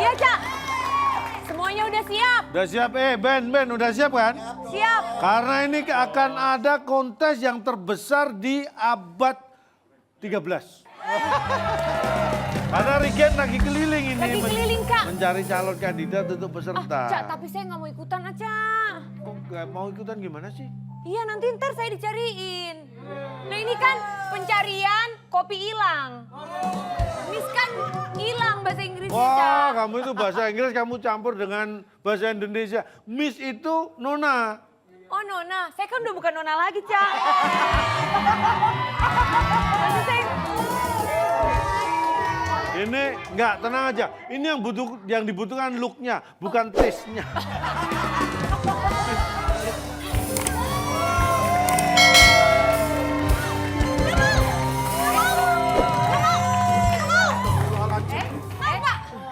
Iya, Cak. Semuanya udah siap. Udah siap, Ben, udah siap kan? Siap. Karena ini akan ada kontes yang terbesar di abad 13. Karena Regen lagi keliling ini. Lagi keliling, Kak. Mencari calon kandidat untuk peserta. Cak, tapi saya nggak mau ikutan aja. Kok nggak mau ikutan gimana sih? Iya, nanti ntar saya dicariin. Nah ini kan pencarian kopi hilang. Miss kan hilang bahasa Inggrisnya, Wah, Cak. kamu itu bahasa Inggris kamu campur dengan bahasa Indonesia. Miss itu Nona. Oh Nona, saya kan udah bukan Nona lagi, Cak. Maksud saya, Ini enggak, tenang aja. Ini yang dibutuhkan look-nya, bukan taste-nya.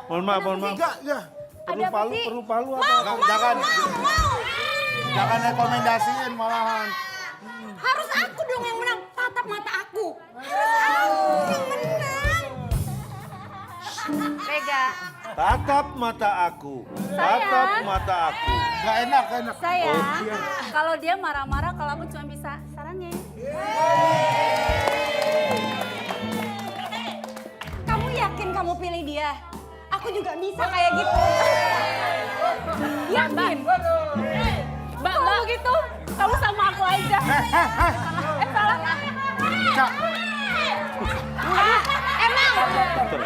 Mohon maaf. Enggak. Perlu Ada apa palu, sih? perlu palu apa? Jangan rekomendasiin malahan. Harus aku dong yang menang. Tatap mata aku. Harus aku yang menang. Rega, Tatap mata aku. Tatap mata aku. Gak enak. Sayang, kalau dia marah-marah, kalau aku cuma bisa sarannya. Kamu yakin kamu pilih dia? Aku juga bisa kayak gitu. Yakin? Kalau gitu, kamu sama aku aja. Salah. Cak,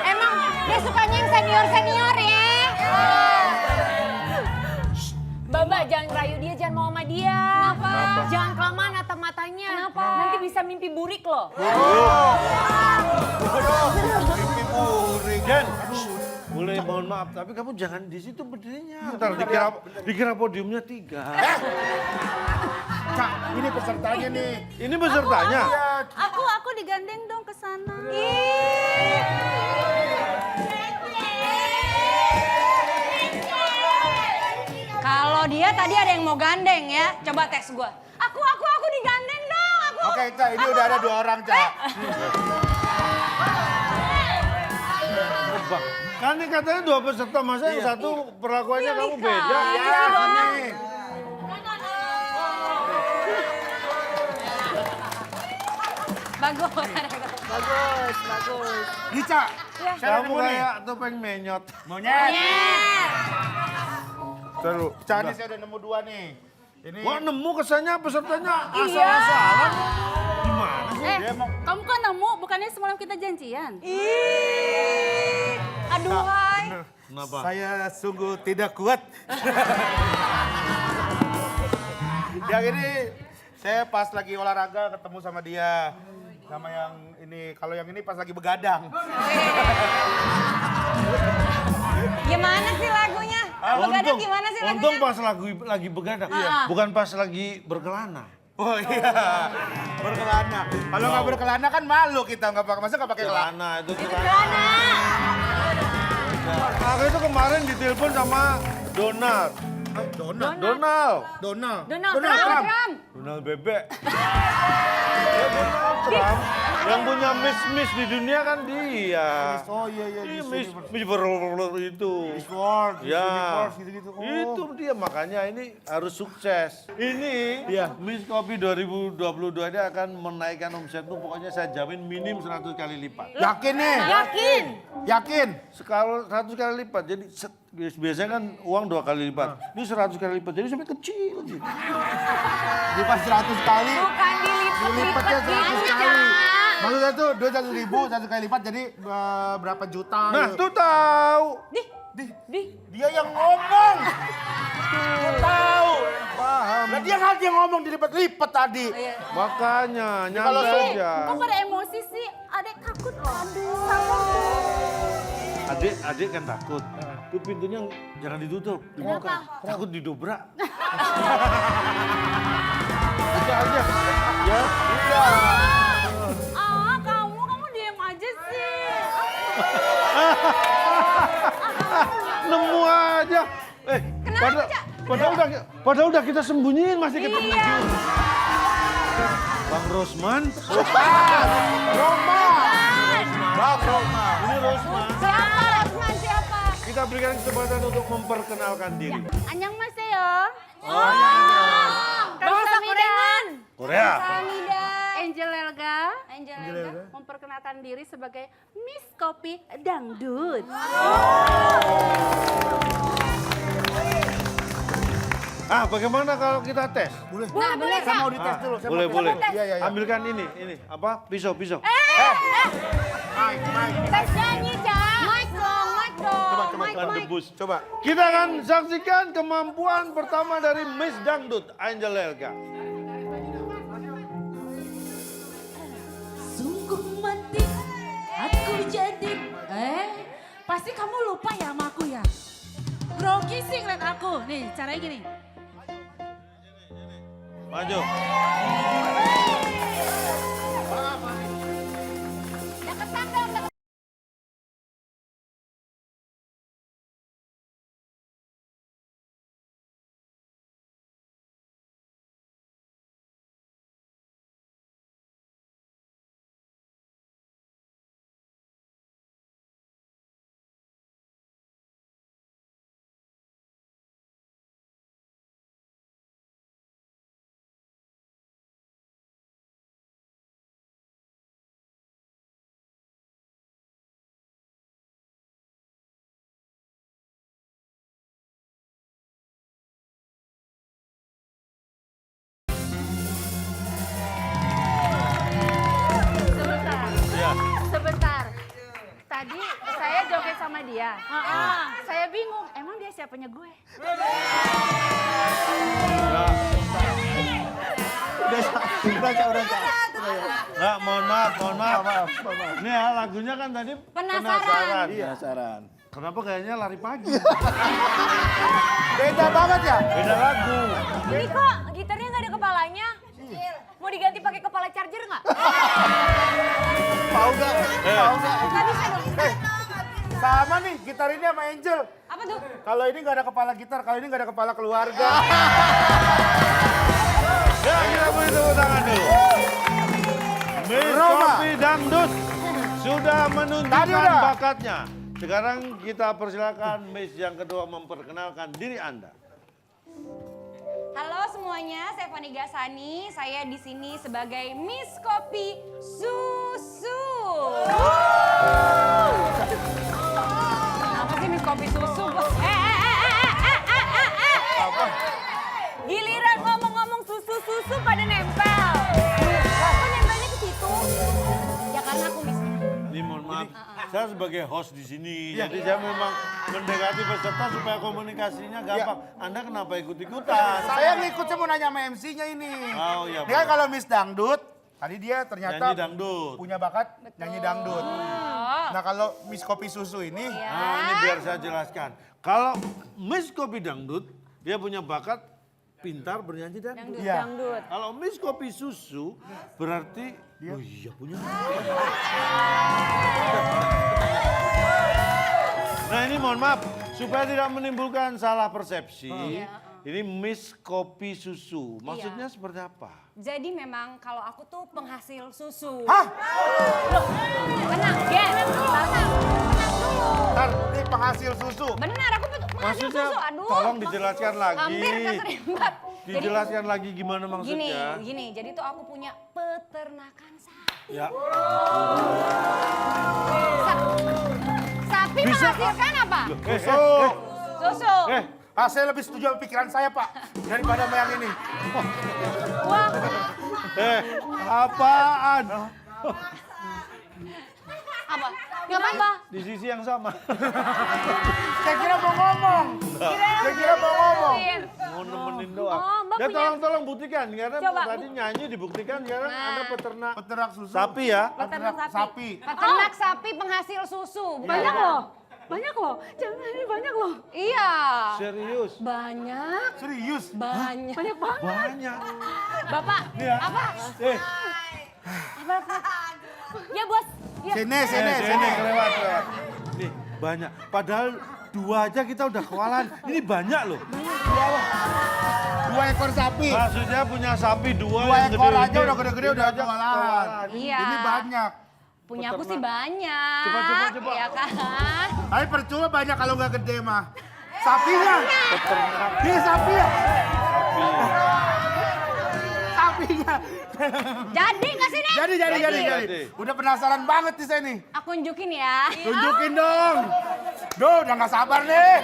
emang dia sukanya yang senior ya. Mbak, jangan rayu dia, jangan mau sama dia. Kenapa? Jangan kelamaan natap matanya. Kenapa? Nanti bisa mimpi burik loh. mimpi burik. Jen, boleh mohon maaf, tapi kamu jangan di situ berdirinya. Ntar dikira podiumnya 3. Cak, ini pesertanya nih. Ini pesertanya. Aku digandeng dong ke sana. Kalau dia tadi ada yang mau gandeng ya, coba tes gue. Aku digandeng dong. Oke, Cak, ini udah ada 2 orang, Cak. Bang, kan ini katanya 2 peserta, masa yang satu perlakuannya kamu beda? Ya, nih. Bagus. Nih, Cak. Saya Kamu nemu nih. kayak topeng menyot. Monyet. Seru. Cak, ini saya udah nemu 2 nih. Ini Wah, nemu kesannya pesertanya asal-asalan. Gimana sih? dia mau Kamu kan nemu, bukannya semalam kita janjian? Aduhai. Kenapa? Saya sungguh tidak kuat. Yang ini saya pas lagi olahraga ketemu sama dia. Sama yang ini, kalau yang ini pas lagi begadang. Gimana sih lagunya? Begadang gimana sih lagunya? Untung pas lagi begadang, bukan pas lagi berkelana. Oh iya, berkelana. Kalau nggak berkelana kan malu kita, masa nggak pakai kelana. Kelana itu kelana. Aku itu kemarin ditelepon sama Donald. Donald. Donald Trump. Donald Bebek. Ya Donald Trump. Yang punya miss di dunia kan dia. Oh iya, Iya, Miss Miss World itu. World, Ya, Universe, gitu-gitu. Oh. itu dia makanya ini harus sukses. Ini Miss Kopi 2022 ini akan menaikkan omsetmu, pokoknya saya jamin minim 100 kali lipat. Yakin nih? Yakin? Kalau 100 kali lipat, jadi biasanya kan uang 2 kali lipat. Ini 100 kali lipat, jadi sampai kecil. Lipat 100 kali. Bukan Dilipatnya 100 kali. Maksudnya tuh duit 100.000, 1 kali lipat jadi berapa juta. Nah, tuh tahu. Dia yang ngomong. Tahu. Paham. Nah, dia kan yang ngomong dilipat-lipat tadi. Makanya, kalau nyantai saya- aja. Kok pada emosi sih? Adek takut loh. Adik kan takut. Itu pintunya jangan ditutup, dibuka. Takut didobrak. Buka aja. Ya. Kamu diem aja sih. Nemu aja. Padahal udah kita sembunyiin masih ketemu. Bang Rosman. Roma. Ini Rosman. Siapa? Rosman siapa? Kita berikan kesempatan untuk memperkenalkan diri. 안녕하세요. Bahasa Korean. Korea. Kamsahamnida. Angel Elga. Angel Elga. Memperkenalkan diri sebagai Miss Kopi Dangdut. Ah, bagaimana kalau kita tes? Boleh. Nah, boleh Saya mau Kak. dites dulu. Saya Boleh, mau boleh. tes. Iya, iya, iya. Ambilkan ini, apa? Pisau. Mike. Tes nyanyi, Cak. Mic dong, mic dong. Coba, Mic, Ban mic. debus. Coba. Kita akan saksikan kemampuan pertama dari Miss Dangdut, Angel Elga. Sungguh mati aku jadi pasti kamu lupa ya sama aku ya. Grogi sih ngeliat aku. Nih caranya gini. Maju. Ya. Sebentar. Tadi saya joget sama dia. Saya bingung, emang dia siapanya gue? Udah. Nggak, mohon maaf. Ini ya lagunya kan tadi penasaran. Iya, saran. Kenapa kayaknya lari pagi? Beda banget ya? Beda lagu. Ini kok gitarnya nggak ada kepalanya? Mau diganti pakai kepala charger nggak? Mau gak? Nggak bisa dong. Sama nih, gitar ini sama Angel. Apa tuh? Kalau ini gak ada kepala gitar, kalau ini gak ada kepala keluarga. Ya, kita beri tepuk tangan dulu. Miss Roma. Kopi Dangdut sudah Tadi menunjukkan udah. bakatnya. Sekarang kita persilakan Miss yang kedua memperkenalkan diri Anda. Halo semuanya, saya Fani Gasani. Saya di sini sebagai Miss Kopi Susu. Kenapa sih Miss Kopi Susu? Giliran ngomong-ngomong susu-susu pada nempel. Kok nempelnya ke situ? Ya karena aku Miss. Ini mohon maaf, saya sebagai host di sini, jadi saya memang mendekati peserta supaya komunikasinya gampang. Anda kenapa ikut-ikutan? Saya ngikut, saya mau nanya sama MC-nya ini. Oh iya. Dia kan kalau Miss Dangdut, tadi dia ternyata Nyanyi dangdut. punya bakat nyanyi dangdut. Nah kalau Miss Kopi Susu ini, Nah, ini biar saya jelaskan. Kalau Miss Kopi Dangdut, dia punya bakat pintar bernyanyi dangdut. Iya. Dangdut. Kalau Miss Kopi Susu, berarti oh iya punya. Nah ini mohon maaf, supaya tidak menimbulkan salah persepsi. Ini Miss Kopi Susu, maksudnya seperti apa? Jadi memang kalau aku tuh penghasil susu. hah? Tenang, tenang dulu. Ntar, ini penghasil susu. Benar, aku penghasil Maksudnya, susu. Aduh. tolong dijelaskan lagi. Hampir keserempet. Dijelaskan lagi gimana maksudnya? Gini, jadi tuh aku punya peternakan sapi. Ya, Sapi Bisa, menghasilkan apa? Susu. Susu. Saya lebih setuju sama pikiran saya, Pak, daripada sama yang ini. Wah, apaan? apa? Gak apa-apa. Di sisi yang sama. Saya kira mau ngomong. Saya kira mau ngomong. Mau nemenin doang. Oh, Mbak Ya punya- tolong buktikan, karena Coba, tadi nyanyi dibuktikan, sekarang Anda peternak Peternak susu. sapi ya. Peternak sapi. Peternak sapi penghasil susu. Banyak loh. Banyak loh. Jangan ini banyak loh. Iya. Serius. Banyak. Serius? Banyak. Banyak banget. Banyak. Bapak, Ya. apa? Ya bos. Ya. Sini. Sini, kelewat. Nih, banyak. Padahal 2 aja kita udah kewalahan. Ini banyak loh. 2 ekor sapi. Maksudnya punya sapi 2 2 yang ekor gede-gede. aja udah gede-gede udah Ini aja kewalahan. Iya. Ini banyak. Punya aku peternak. sih banyak. Coba. Ya kan? Tapi percuma banyak kalau nggak gede mah. Sapinya. Peternak Ini sapi ya. sapi. Sapinya. Jadi nggak sih, Nek? Jadi. Udah penasaran banget nih saya nih. Aku nunjukin ya. Tunjukin dong. Duh, udah nggak sabar nih.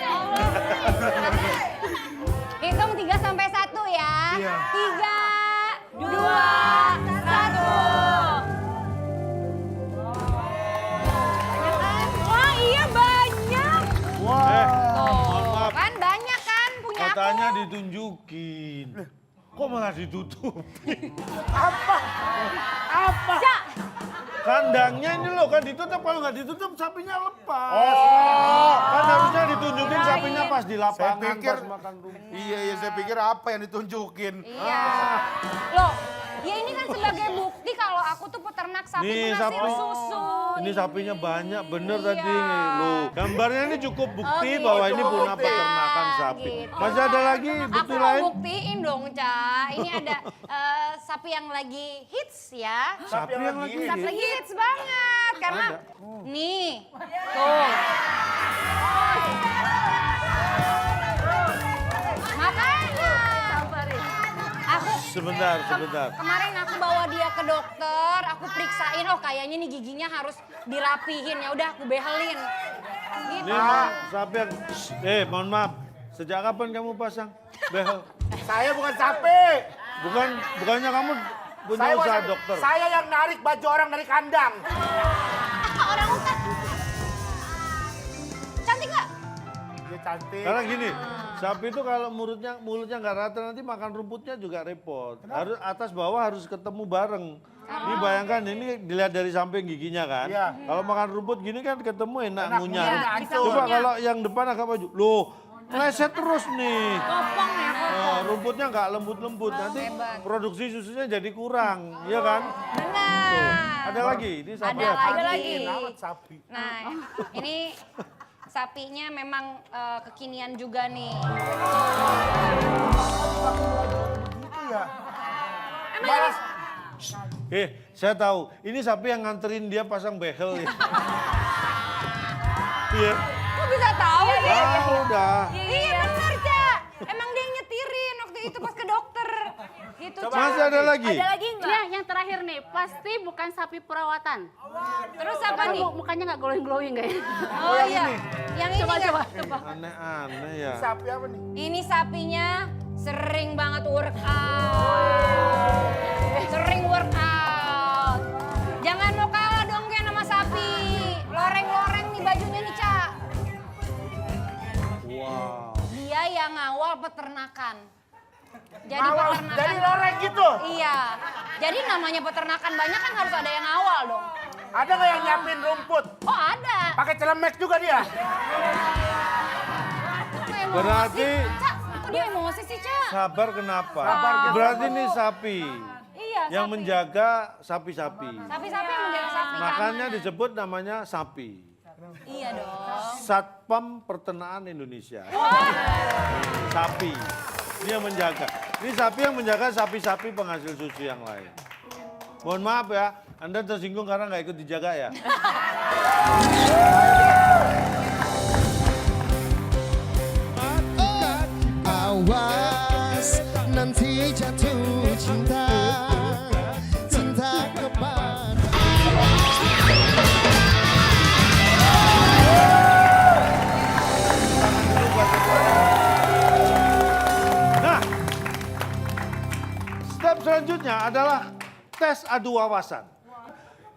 Hitung 3 sampai 1 ya. Iya. 3, 2, 1. Wah, iya banyak. Mohon maaf. Kan banyak kan punya aku. Katanya ditunjukin. Kok malah ditutup? Apa? Cak, Kandangnya ini loh kan ditutup, kalau nggak ditutup sapinya lepas. Oh. Kan harusnya ditunjukin sapinya pas di Saya lapangan, pikir, pas makan rumput. iya saya pikir apa yang ditunjukin. iya. Loh, ya ini kan sebagai bukti kalau aku tuh peternak sapi Nih, penghasil sapi. susu. Ini sapinya banyak, bener Iya. tadi loh. Gambarnya ini cukup bukti gitu. bahwa ini punya Bukti. peternakan sapi. Gitu. Masih ada lagi bukti Aku mau lain? buktiin dong, Ca. Ini ada sapi yang lagi hits ya. Sapi yang lagi Sapi lagi hits banget karena Ada. nih tuh. Makanya aku Sebentar. kemarin aku bawa dia ke dokter, aku periksain, oh kayaknya nih giginya harus dirapihin, ya udah aku behelin. Gitu. Ini emang sapi yang... mohon maaf. Sejak kapan kamu pasang behel? Saya bukan sapi. Bukannya kamu punya Saya usaha bukan- dokter? Saya yang narik baju orang dari kandang. Orang hutan. Cantik nggak? Dia cantik. Karena gini, sapi itu kalau mulutnya nggak rata nanti makan rumputnya juga repot. Harus atas bawah harus ketemu bareng. Ini bayangkan ini dilihat dari samping giginya kan. Iya. Kalau makan rumput gini kan ketemu enak Enak, ngunyah. iya, hancur. Coba kalau yang depan agak maju. Loh, meleset terus nih. Kopong ya, kopong. Rumputnya nggak lembut-lembut. Nanti produksi susunya jadi kurang, iya kan? Benar. Ada lagi, ini sapi. Ada apa? lagi. Rawat sapi. Nah, ini sapinya memang kekinian juga nih. Iya. Saya tahu, ini sapi yang nganterin dia pasang behel ya. Iya. Kok bisa tahu sih? Udah. Iya benar, Cak. Emang dia yang nyetirin waktu itu pas ke dokter. Gitu, Cak. Masih ada lagi? Ada lagi nggak? Iya, yang terakhir nih, pasti bukan sapi perawatan. Terus apa nih? Mukanya nggak glowing-glowing kayaknya. Oh iya. Yang ini nggak? Coba. Aneh-aneh ya. Sapi apa nih? Ini sapinya sering banget workout. Sering workout. Jangan mau kalah dong kayak nama sapi. Loreng-loreng nih bajunya nih, Cak. Wow. Dia yang ngawal peternakan. Jadi Awal, peternakan. jadi loreng gitu. Iya. Jadi namanya peternakan banyak kan harus ada yang ngawal dong. Ada nggak yang nyiapin rumput? Oh ada. Pakai celemek juga dia. Kok emosi? Berarti Cak, kok dia emosi sih, Cak? sabar kenapa? Sabar, Berarti ini sapi Iya, yang sapi. menjaga sapi-sapi. Sapi-sapi yang menjaga sapi. Makanya disebut namanya sapi. Iya dong. Satpam Peternakan Indonesia. Sapi. Ini yang menjaga. Ini sapi yang menjaga sapi-sapi penghasil susu yang lain. Mohon maaf ya, Anda tersinggung karena nggak ikut dijaga ya. Awas nanti jatuh cinta, cinta kepada Nah, step selanjutnya adalah tes adu wawasan.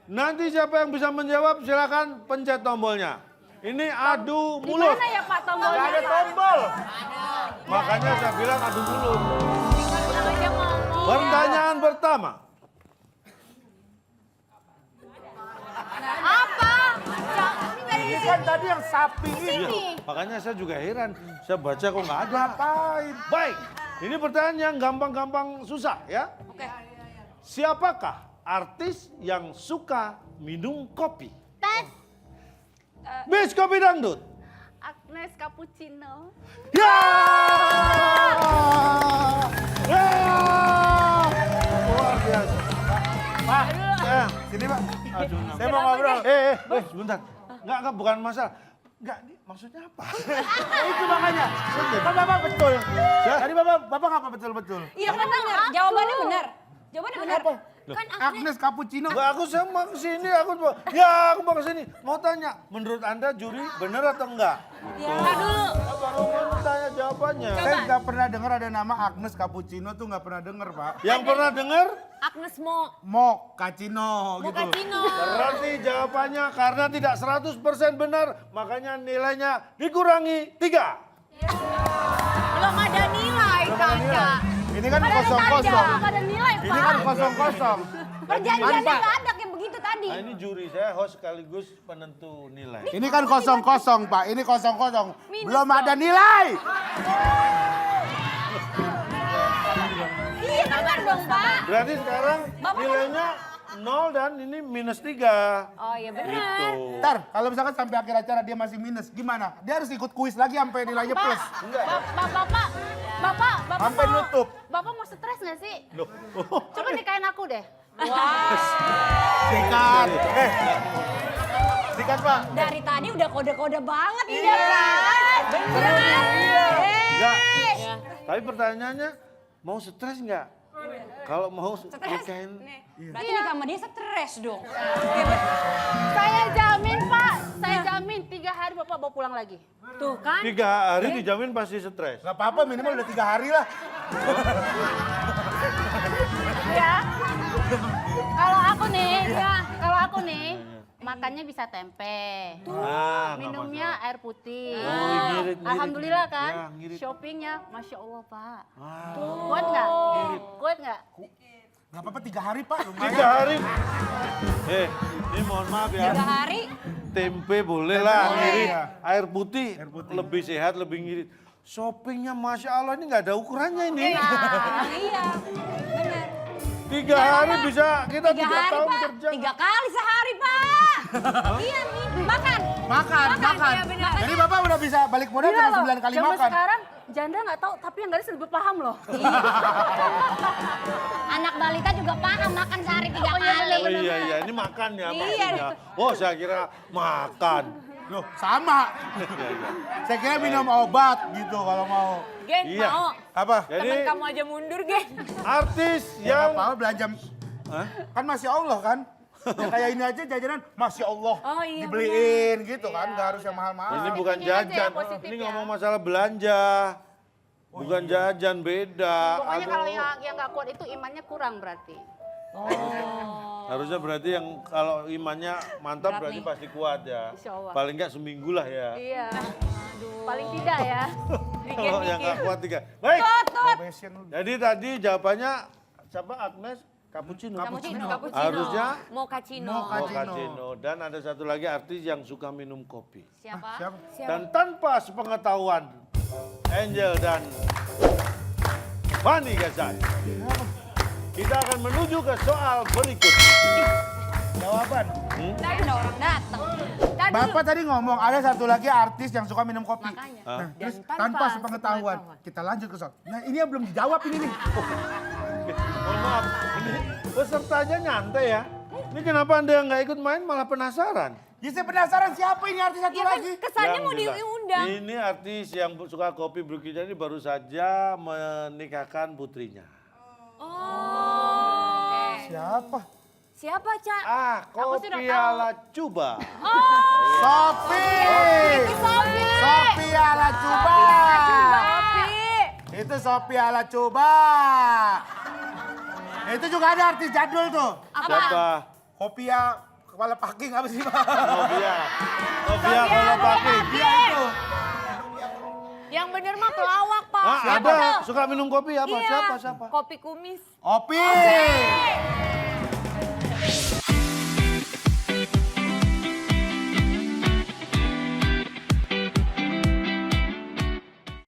Nanti siapa yang bisa menjawab silakan pencet tombolnya. Ini adu mulut. Mana ya Pak Nggak tombolnya? ada tombol. Makanya saya bilang adu mulut. Aja ngomong. Pertanyaan pertama. Apa? Cak, ini dari Ini kan tadi yang sapi ini. Iya, makanya saya juga heran. Saya baca kok nggak ada. Ngapain? Baik, ini pertanyaan yang gampang-gampang susah ya. Oke. Siapakah artis yang suka minum kopi? Tes. Miss Kopi Dangdut. Agnes Cappuccino. Ya! Ya! Luar biasa. Pak, Ya. sini Pak. Saya mau ngobrol. Sebentar. Enggak, bukan masalah. Enggak, maksudnya apa? Itu makanya. Kan Bapak betul. Tadi Bapak ngapa betul-betul? Iya benar, jawabannya benar. Jawabannya benar. Apa? Kan Agnes Cappuccino. Enggak, aku mau kesini, aku mau kesini. Mau tanya, menurut Anda juri benar atau enggak? Ya dulu. Baru mau tanya jawabannya. Saya nggak pernah dengar ada nama Agnes Cappuccino tuh nggak pernah dengar, Pak. Yang pernah dengar? Agnes Mo. Mochaccino gitu. Mocacino. Berarti jawabannya karena tidak 100% benar, makanya nilainya dikurangi 3. Belum ada nilai, Kaca. Ini kan kosong-kosong. Gak ada nilai, Ini Pak. kan kosong-kosong. Perjanjiannya nggak ada kayak begitu tadi. Nah ini juri saya, host sekaligus penentu nilai. Ini kan kosong-kosong, Pak. Ini kosong-kosong. Belum ada nilai. Iya benar dong, Pak. Berarti sekarang nilainya 0 dan ini minus 3. Oh iya benar. Gitu. Ntar, kalau misalkan sampai akhir acara dia masih minus, gimana? Dia harus ikut kuis lagi sampai nilainya plus. Bapak Sampai mau, nutup. Bapak mau stres nggak sih? Loh. Coba nikahin aku deh. Sikat. Sikat, Pak. Dari tadi udah kode-kode banget nih dia kan. Bener. Enggak. Tapi pertanyaannya, mau stres nggak? Kalau mau nikahin, Berarti nikah sama dia stres dong. Saya jamin, Pak. Saya jamin 3 hari Bapak bawa pulang lagi. Tuh kan. 3 hari dijamin pasti stres. Gak apa-apa, minimal udah 3 hari lah. Ya. Kalau aku nih, makannya bisa tempe. Ah, nggak Minumnya air putih. ngirit, Alhamdulillah ngirit. kan. Ya, ngirit. Shoppingnya, Masya Allah, Pak. Ah. Kuat nggak? Kuat nggak? Gak apa-apa 3 hari, Pak. 3 Lumayan. hari. Ini mohon maaf ya. 3 hari. Tempe boleh lah ngirit. Iya. Air putih lebih sehat, lebih ngirit. Shoppingnya Masya Allah ini nggak ada ukurannya ini. Iya. Bener. 3 hari bisa kita 3 3 hari, tahun Pak. kerja. 3 kali sehari, Pak. Iya nih. Makan. Makan. Iya, benar. Jadi Bapak udah bisa balik modal Iya cuma loh, 9 kali zaman makan. sekarang janda nggak tahu, tapi yang gadis lebih paham loh. Anak balita juga paham makan sehari 3 kali. Oh iya, ini makan ya Iya. maksudnya. Oh saya kira makan. Loh, sama. Saya kira minum obat gitu kalau mau. Gen, Iya. mau. Apa? Jadi Temen kamu aja mundur, Gen. artis Ya yang apa belanja. Kan Masya Allah kan. Ya kayak ini aja jajanan Masya Allah. Oh, iya, dibeliin gitu kan. Gak harus yang mahal-mahal. ini bukan Positifnya aja jajan. ya, positif Ini ya. ngomong masalah belanja. Bukan jajan beda. Pokoknya Aduh. kalau yang nggak kuat itu imannya kurang berarti. Harusnya berarti yang kalau imannya mantap Berat berarti nih. pasti kuat ya. Insya Allah. Paling nggak seminggu lah ya. Iya. Paling tidak ya. Kalau yang nggak kuat 3. Baik. Passion lu. Jadi tadi jawabannya siapa Agnes? Cappuccino. Cappuccino. Harusnya Mochaccino. Mochaccino. Dan ada satu lagi artis yang suka minum kopi. Siapa? Siapa? Dan tanpa sepengetahuan Angel dan Fanny Ghazali, kita akan menuju ke soal berikut. Jawaban. Tadi ada orang datang. Bapak tadi ngomong ada satu lagi artis yang suka minum kopi. Makanya. Nah, Dan terus tanpa tanpa sepengetahuan. Kita lanjut ke soal. Nah ini yang belum dijawab ini nih. Mohon maaf, ini pesertanya nyantai ya. Ini kenapa Anda yang nggak ikut main malah penasaran? Ya saya penasaran siapa ini artis satu Ya kan lagi. kesannya Yang mau jelas. diundang. Ini artis yang suka kopi Brukija ini baru saja menikahkan putrinya. Oh. Siapa? Siapa, Cak? Kopi ala Cuba. Sopi. Sopi ala Cuba. Itu Sopi ala Cuba. Itu juga ada artis jadul tuh. Siapa? Kopia kepala packing apa sih, Pak? Novia. Novia kalau pakai. Dia itu. Yang bener mah pelawak, Pak. Ada suka minum kopi apa? Iya. Siapa? Kopi kumis. Opi.